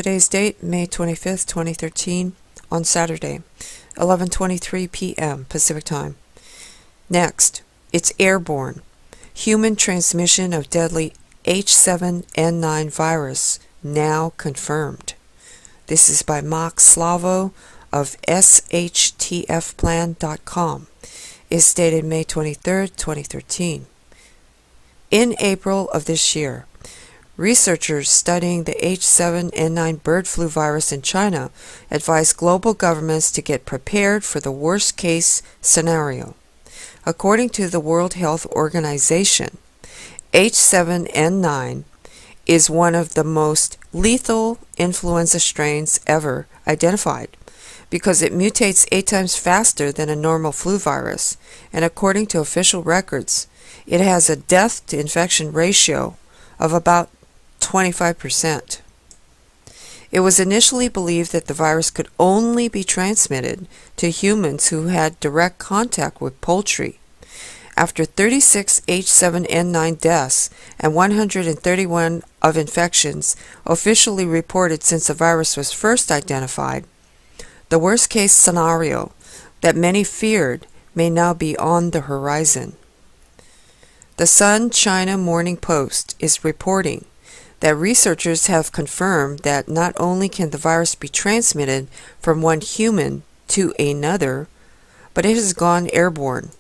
today's date, May 25th, 2013, on Saturday, 11:23 p.m. Pacific Time. Next, it's airborne. Human transmission of deadly H7N9 virus now confirmed. This is by Mark Slavo of shtfplan.com. Is dated May 23rd, 2013. In April of this year, researchers studying the H7N9 bird flu virus in China advised global governments to get prepared for the worst-case scenario. According to the World Health Organization, H7N9 is one of the most lethal influenza strains ever identified because it mutates 8 times faster than a normal flu virus, and according to official records, it has a death-to-infection ratio of about 25%. It was initially believed that the virus could only be transmitted to humans who had direct contact with poultry. After 36 H7N9 deaths and 131 of infections officially reported since the virus was first identified, the worst-case scenario that many feared may now be on the horizon. The Sun China Morning Post is reporting that researchers have confirmed that not only can the virus be transmitted from one human to another, but it has gone airborne.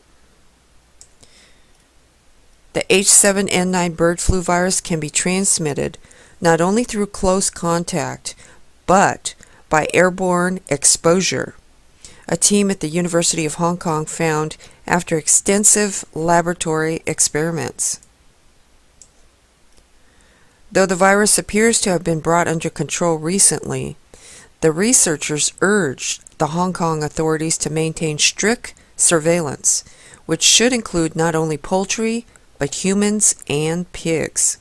The H7N9 bird flu virus can be transmitted not only through close contact, but by airborne exposure. A team at the University of Hong Kong found after extensive laboratory experiments. Though the virus appears to have been brought under control recently, the researchers urged the Hong Kong authorities to maintain strict surveillance, which should include not only poultry, but humans and pigs.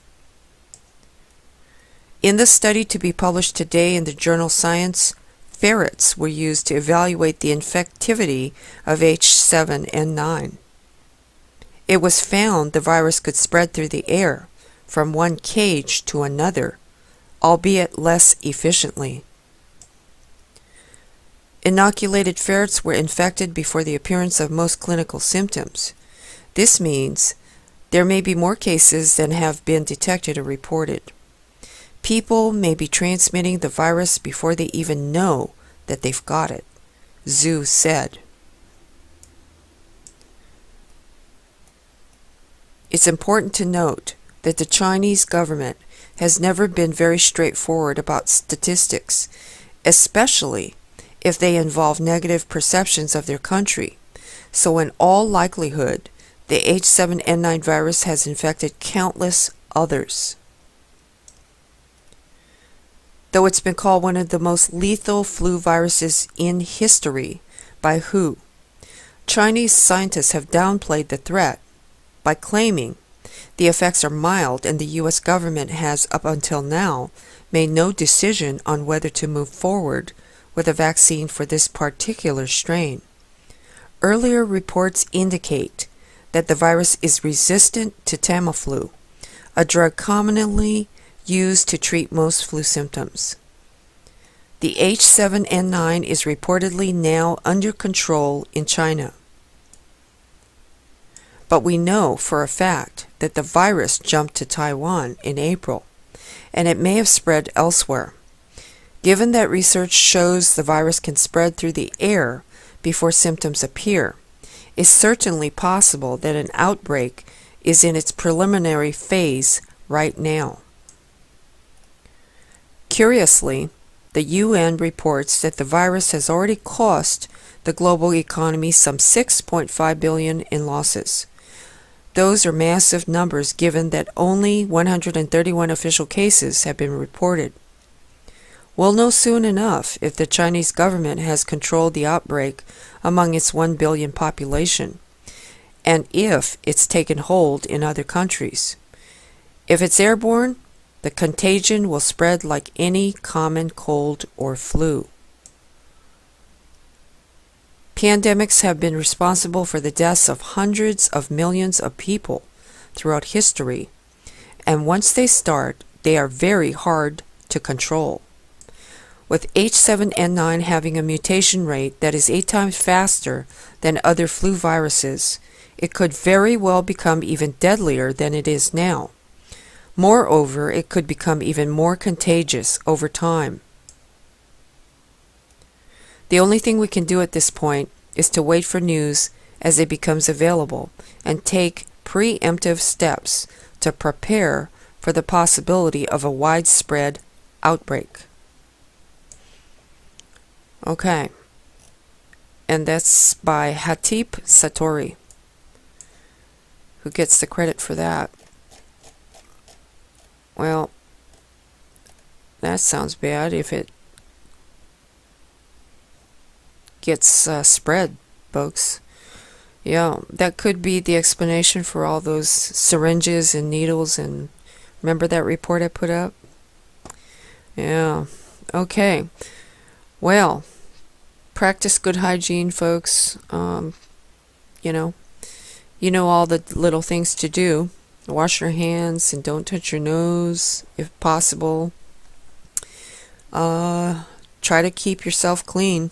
In the study to be published today in the journal Science, ferrets were used to evaluate the infectivity of H7N9. It was found the virus could spread through the air from one cage to another, albeit less efficiently. Inoculated ferrets were infected before the appearance of most clinical symptoms. This means there may be more cases than have been detected or reported. People may be transmitting the virus before they even know that they've got it, Zhu said. It's important to note that the Chinese government has never been very straightforward about statistics, especially if they involve negative perceptions of their country. So in all likelihood, the H7N9 virus has infected countless others. Though it's been called one of the most lethal flu viruses in history by WHO, Chinese scientists have downplayed the threat by claiming the effects are mild, and the U.S. government has, up until now, made no decision on whether to move forward with a vaccine for this particular strain. Earlier reports indicate that the virus is resistant to Tamiflu, a drug commonly used to treat most flu symptoms. The H7N9 is reportedly now under control in China. But we know for a fact that the virus jumped to Taiwan in April, and it may have spread elsewhere. Given that research shows the virus can spread through the air before symptoms appear, it's certainly possible that an outbreak is in its preliminary phase right now. Curiously, the UN reports that the virus has already cost the global economy some $6.5 billion in losses. Those are massive numbers given that only 131 official cases have been reported. We'll know soon enough if the Chinese government has controlled the outbreak among its 1 billion population, and if it's taken hold in other countries. If it's airborne, the contagion will spread like any common cold or flu. Pandemics have been responsible for the deaths of hundreds of millions of people throughout history, and once they start, they are very hard to control. With H7N9 having a mutation rate that is 8 times faster than other flu viruses, it could very well become even deadlier than it is now. Moreover, it could become even more contagious over time. The only thing we can do at this point is to wait for news as it becomes available and take preemptive steps to prepare for the possibility of a widespread outbreak. Okay, and that's by Hatip Satori, who gets the credit for that. Well, that sounds bad if it gets spread, folks. Yeah, that could be the explanation for all those syringes and needles. And remember that report I put up? Yeah, okay. Well, practice good hygiene, folks. You know all the little things to do. Wash your hands and don't touch your nose if possible. Try to keep yourself clean,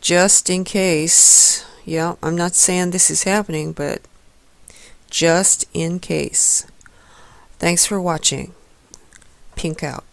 just in case. Yeah, I'm not saying this is happening, but just in case. Thanks for watching. Pink out.